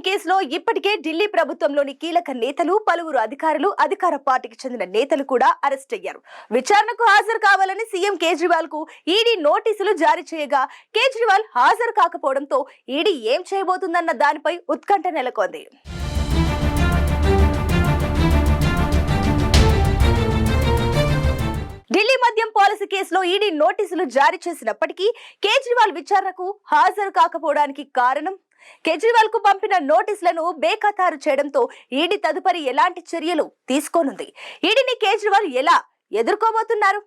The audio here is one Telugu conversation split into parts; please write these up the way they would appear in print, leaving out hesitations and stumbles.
కేసులో ఇప్పటికే ఢిల్లీ ప్రభుత్వంలోని కీలక నేతలు, పలువురు అధికారులు, అధికార పార్టీకి చెందిన నేతలు కూడా అరెస్ట్ అయ్యారు. విచారణకు హాజరు కావాలని సీఎం కేజ్రీవాల్ కు ఈడీ నోటీసులు జారీ చేయగా కేజ్రీవాల్ హాజరు కాకపోవడంతో ఈడీ ఏం చేయబోతుందన్న దానిపై ఉత్కంఠ నెలకొంది. ఢిల్లీ మద్యం పాలసీ కేసులో ఈడీ నోటీసులు జారీ చేసినప్పటికీ కేజ్రీవాల్ విచారణకు హాజరు కాకపోవడానికి కారణం కేజ్రీవాల్ కు పంపిన నోటీసులను బేఖాతారు చేయడంతో ఈడీ తదుపరి ఎలాంటి చర్యలు తీసుకోనుంది? ఈడీని కేజ్రీవాల్ ఎలా ఎదుర్కోబోతున్నారు?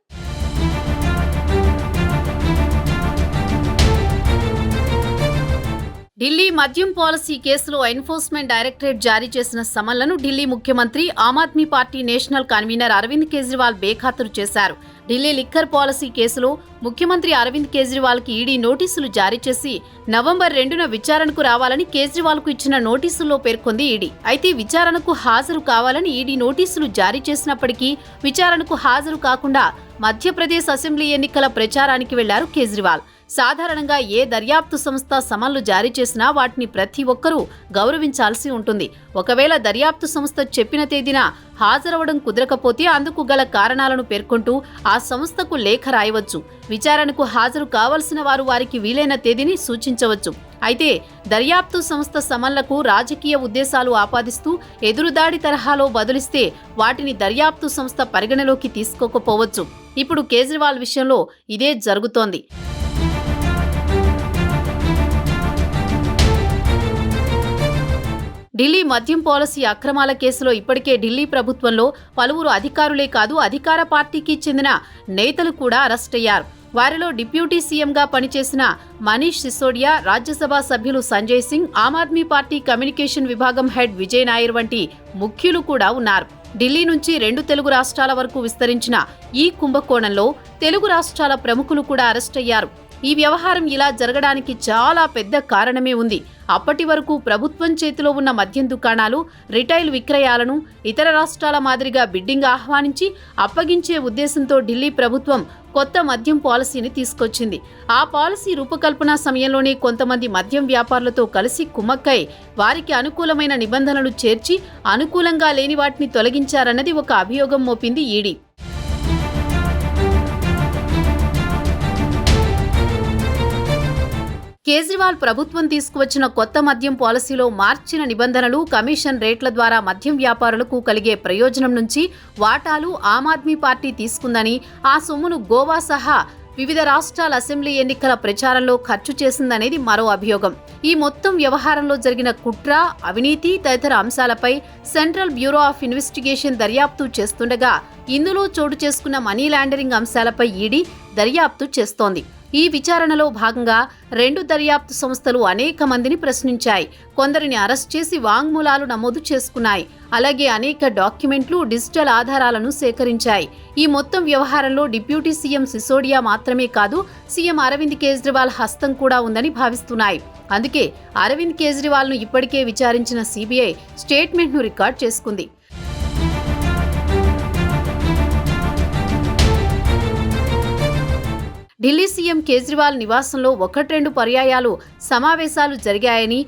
ఢిల్లీ మద్యం పాలసీ కేసులో ఎన్ఫోర్స్మెంట్ డైరెక్టరేట్ జారీ చేసిన సమన్లను ఢిల్లీ ముఖ్యమంత్రి, Aam Aadmi party national convener Arvind Kejriwal బేఖాతరు చేశారు. ఢిల్లీ లిక్కర్ పాలసీ కేసులో ముఖ్యమంత్రి అరవింద్ కేజ్రీవాల్ కి ఈడీ నోటీసులు జారీ చేసి నవంబర్ 2న విచారణకు రావాలని కేజ్రీవాల్ కు ఇచ్చిన నోటీసుల్లో పేర్కొంది ఈడీ. అయితే విచారణకు హాజరు కావాలని ఈడీ నోటీసులు జారీ చేసినప్పటికీ విచారణకు హాజరు కాకుండా మధ్యప్రదేశ్ అసెంబ్లీ ఎన్నికల ప్రచారానికి వెళ్లారు కేజ్రీవాల్. సాధారణంగా ఏ దర్యాప్తు సంస్థ సమన్లు జారీ చేసినా వాటిని ప్రతి ఒక్కరూ గౌరవించాల్సి ఉంటుంది. ఒకవేళ దర్యాప్తు సంస్థ చెప్పిన తేదీన హాజరవడం కుదరకపోతే అందుకు గల కారణాలను పేర్కొంటూ ఆ సంస్థకు లేఖ రాయవచ్చు. విచారణకు హాజరు కావలసిన వారు వారికి వీలైన తేదీని సూచించవచ్చు. అయితే దర్యాప్తు సంస్థ సమన్లకు రాజకీయ ఉద్దేశాలు ఆపాదిస్తూ ఎదురుదాడి తరహాలో బదులిస్తే వాటిని దర్యాప్తు సంస్థ పరిగణలోకి తీసుకోకపోవచ్చు. ఇప్పుడు కేజ్రీవాల్ విషయంలో ఇదే జరుగుతోంది. ఢిల్లీ మద్యం పాలసీ అక్రమాల కేసులో ఇప్పటికే ఢిల్లీ ప్రభుత్వంలో పలువురు అధికారులే కాదు అధికార పార్టీకి చెందిన నేతలు కూడా అరెస్ట్ అయ్యారు. వారిలో డిప్యూటీ సీఎంగా పనిచేసిన మనీష్ సిసోడియా, రాజ్యసభ సభ్యులు సంజయ్ సింగ్, ఆమ్ ఆద్మీ పార్టీ కమ్యూనికేషన్ విభాగం హెడ్ విజయ్ నాయర్ వంటి ముఖ్యులు కూడా ఉన్నారు. ఢిల్లీ నుంచి 2 తెలుగు రాష్ట్రాల వరకు విస్తరించిన ఈ కుంభకోణంలో తెలుగు రాష్ట్రాల ప్రముఖులు కూడా అరెస్ట్ అయ్యారు. ఈ వ్యవహారం ఇలా జరగడానికి చాలా పెద్ద కారణమే ఉంది. అప్పటి వరకు ప్రభుత్వం చేతిలో ఉన్న మద్యం దుకాణాలు, రిటైల్ విక్రయాలను ఇతర రాష్ట్రాల మాదిరిగా బిడ్డింగ్ ఆహ్వానించి అప్పగించే ఉద్దేశంతో ఢిల్లీ ప్రభుత్వం కొత్త మద్యం పాలసీని తీసుకొచ్చింది. ఆ పాలసీ రూపకల్పన సమయంలోనే కొంతమంది మద్యం వ్యాపారులతో కలిసి కుమ్మక్కై వారికి అనుకూలమైన నిబంధనలు చేర్చి అనుకూలంగా లేని వాటిని తొలగించారన్నది ఒక అభియోగం మోపింది ఈడీ. కేజ్రీవాల్ ప్రభుత్వం తీసుకువచ్చిన కొత్త మద్యం పాలసీలో మార్చిన నిబంధనలు, కమిషన్ రేట్ల ద్వారా మద్యం వ్యాపారులకు కలిగే ప్రయోజనం నుంచి వాటాలు ఆమ్ ఆద్మీ పార్టీ తీసుకుందని, ఆ సొమ్మును గోవా సహా వివిధ రాష్ట్రాల అసెంబ్లీ ఎన్నికల ప్రచారంలో ఖర్చు చేసిందనేది మరో అభియోగం. ఈ మొత్తం వ్యవహారంలో జరిగిన కుట్ర, అవినీతి తదితర అంశాలపై సెంట్రల్ బ్యూరో ఆఫ్ ఇన్వెస్టిగేషన్ దర్యాప్తు చేస్తుండగా ఇందులో చోటు చేసుకున్న మనీ లాండరింగ్ అంశాలపై ఈడీ దర్యాప్తు చేస్తోంది. ఈ విచారణలో భాగంగా 2 దర్యాప్తు సంస్థలు అనేక మందిని ప్రశ్నించాయి. కొందరిని అరెస్ట్ చేసి వాంగ్మూలాలు నమోదు చేసుకున్నాయి. అలాగే అనేక డాక్యుమెంట్లు, డిజిటల్ ఆధారాలను సేకరించాయి. ఈ మొత్తం వ్యవహారంలో డిప్యూటీ సీఎం సిసోడియా మాత్రమే కాదు, సీఎం అరవింద్ కేజ్రీవాల్ హస్తం కూడా ఉందని భావిస్తున్నాయి. అందుకే అరవింద్ కేజ్రీవాల్ను ఇప్పటికే విచారించిన సీబీఐ స్టేట్మెంట్ను రికార్డ్ చేసుకుంది. ఢిల్లీ సీఎం కేజ్రీవాల్ నివాసంలో 1-2 పర్యాయాలు సమావేశాలు జరిగాయని,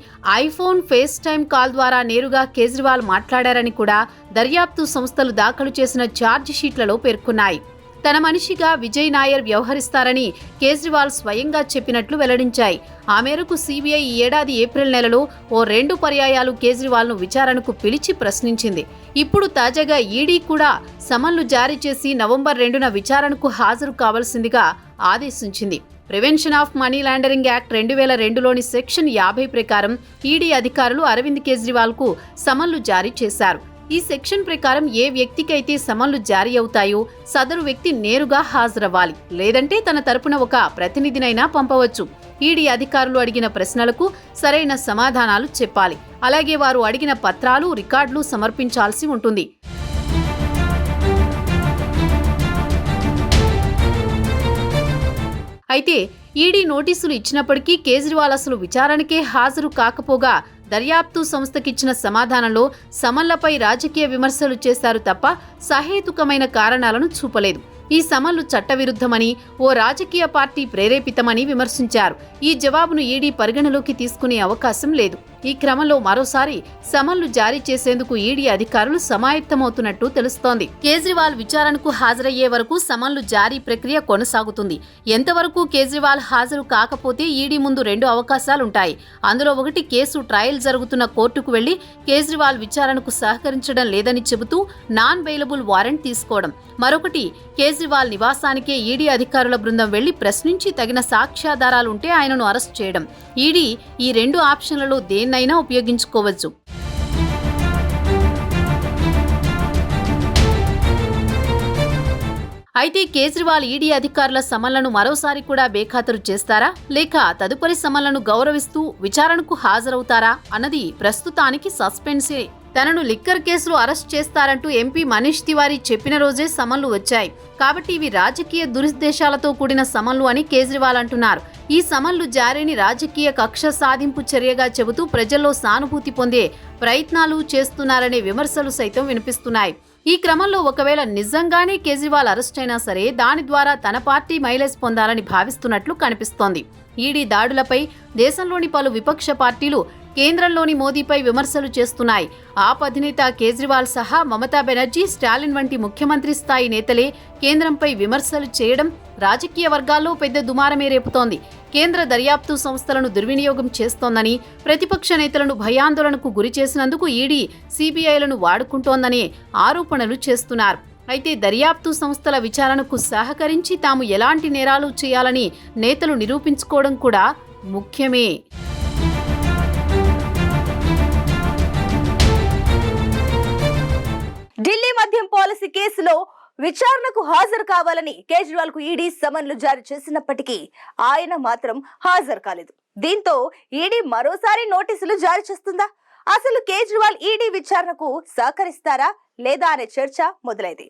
ఐఫోన్, ఫేస్ టైమ్ కాల్ ద్వారా నేరుగా కేజ్రీవాల్ మాట్లాడారని కూడా దర్యాప్తు సంస్థలు దాఖలు చేసిన ఛార్జ్ షీట్లలో పేర్కొన్నాయి. తన మనిషిగా విజయ్ నాయర్ వ్యవహరిస్తారని కేజ్రీవాల్ స్వయంగా చెప్పినట్లు వెల్లడించాయి. ఆ మేరకు సీబీఐ ఈ ఏడాది ఏప్రిల్ నెలలో 2 పర్యాయాలు కేజ్రీవాల్ను విచారణకు పిలిచి ప్రశ్నించింది. ఇప్పుడు తాజాగా ఈడీ కూడా సమన్లు జారీ చేసి నవంబర్ 2న విచారణకు హాజరు కావాల్సిందిగా ఆదేశించింది. Prevention of money laundering act 2002లోని సెక్షన్ 50 ప్రకారం ఈడీ అధికారులు అరవింద్ కేజ్రీవాల్కు సమన్లు జారీ చేశారు. ఈ సెక్షన్ ప్రకారం ఏ వ్యక్తికైతే సమన్లు జారీ అవుతాయో సదరు వ్యక్తి నేరుగా హాజరవ్వాలి, లేదంటే తన తరపున ఒక ప్రతినిధినైనా పంపవచ్చు. ఈడీ అధికారులు అడిగిన ప్రశ్నలకు సరైన సమాధానాలు చెప్పాలి. అలాగే వారు అడిగిన పత్రాలు, రికార్డులు సమర్పించాల్సి ఉంటుంది. అయితే ఈడీ నోటీసులు ఇచ్చినప్పటికీ కేజ్రీవాల్ అసలు విచారణకే హాజరు కాకపోగా దర్యాప్తు సంస్థకిచ్చిన సమాధానంలో సమన్లపై రాజకీయ విమర్శలు చేశారు తప్ప సహేతుకమైన కారణాలను చూపలేదు. ఈ సమన్లు చట్టవిరుద్ధమని, ఓ రాజకీయ పార్టీ ప్రేరేపితమని విమర్శించారు. ఈ జవాబును ఈడీ పరిగణలోకి తీసుకునే అవకాశం లేదు. ఈ క్రమంలో మరోసారి సమన్లు జారీ చేసేందుకు ఈడీ అధికారులు సమాయత్తమవుతున్నట్టు తెలుస్తోంది. కేజ్రీవాల్ విచారణకు హాజరయ్యే వరకు సమన్లు జారీ ప్రక్రియ కొనసాగుతుంది. ఎంతవరకు కేజ్రీవాల్ హాజరు కాకపోతే ఈడీ ముందు 2 అవకాశాలుంటాయి. అందులో ఒకటి కేసు ట్రయల్ జరుగుతున్న కోర్టుకు వెళ్లి కేజ్రీవాల్ విచారణకు సహకరించడం లేదని చెబుతూ నాన్ బెయిలబుల్ వారెంట్ తీసుకోవడం. మరొకటి కేజ్రీవాల్ నివాసానికే ఈడీ అధికారుల బృందం వెళ్లి ప్రశ్నించి తగిన సాక్ష్యాధారాలుంటే ఆయనను అరెస్ట్ చేయడం. ఈడీ ఈ 2 ఆప్షన్లలో దేన్నైనా ఉపయోగించుకోవచ్చు. అయితే కేజ్రీవాల్ ఈడీ అధికారుల సమన్లను మరోసారి కూడా బేఖాతరు చేస్తారా, లేక తదుపరి సమన్లను గౌరవిస్తూ విచారణకు హాజరవుతారా అన్నది ప్రస్తుతానికి సస్పెన్సే. తనను లిక్కర్ కేసులో అరెస్ట్ చేస్తారంటూ ఎంపీ మనీష్ తివారీ చెప్పిన రోజే సమన్లు వచ్చాయి. కాబట్టి ఇవి రాజకీయ దురుద్దేశాలతో కూడిన సమన్లు అని కేజ్రీవాల్ అంటున్నారు. ఈ సమన్లు జారీని రాజకీయ కక్ష సాధింపు చర్యగా చెబుతూ ప్రజల్లో సానుభూతి పొందే ప్రయత్నాలు చేస్తున్నారనే విమర్శలు సైతం వినిపిస్తున్నాయి. ఈ క్రమంలో ఒకవేళ నిజంగానే కేజ్రీవాల్ అరెస్ట్ అయినా సరే దాని ద్వారా తన పార్టీ మైలేజ్ పొందాలని భావిస్తున్నట్లు కనిపిస్తోంది. ఈడీ దాడులపై దేశంలోని పలు విపక్ష పార్టీలు కేంద్రంలోని మోదీపై విమర్శలు చేస్తున్నాయి. ఆప్ అధినేత కేజ్రీవాల్ సహా మమతా బెనర్జీ, స్టాలిన్ వంటి ముఖ్యమంత్రి స్థాయి నేతలే కేంద్రంపై విమర్శలు చేయడం రాజకీయ వర్గాల్లో పెద్ద దుమారమే రేపుతోంది. కేంద్ర దర్యాప్తు సంస్థలను దుర్వినియోగం చేస్తోందని, ప్రతిపక్ష నేతలను భయాందోళనకు గురి చేసినందుకు ఈడీ, సీబీఐలను వాడుకుంటోందనే ఆరోపణలు చేస్తున్నారు. అయితే దర్యాప్తు సంస్థల విచారణకు సహకరించి తాము ఎలాంటి నేరాలు చేయాలని నేతలు నిరూపించుకోవడం కూడా ముఖ్యమే. ఢిల్లీ మద్యం పాలసీ కేసులో విచారణకు హాజరు కావాలని కేజ్రీవాల్ కు ఈడీ సమన్లు జారీ చేసినప్పటికీ ఆయన మాత్రం హాజరు కాలేదు. దీంతో ఈడీ మరోసారి నోటీసులు జారీ చేస్తుందా? అసలు కేజ్రీవాల్ ఈడీ విచారణకు సహకరిస్తారా లేదా అనే చర్చ మొదలైంది.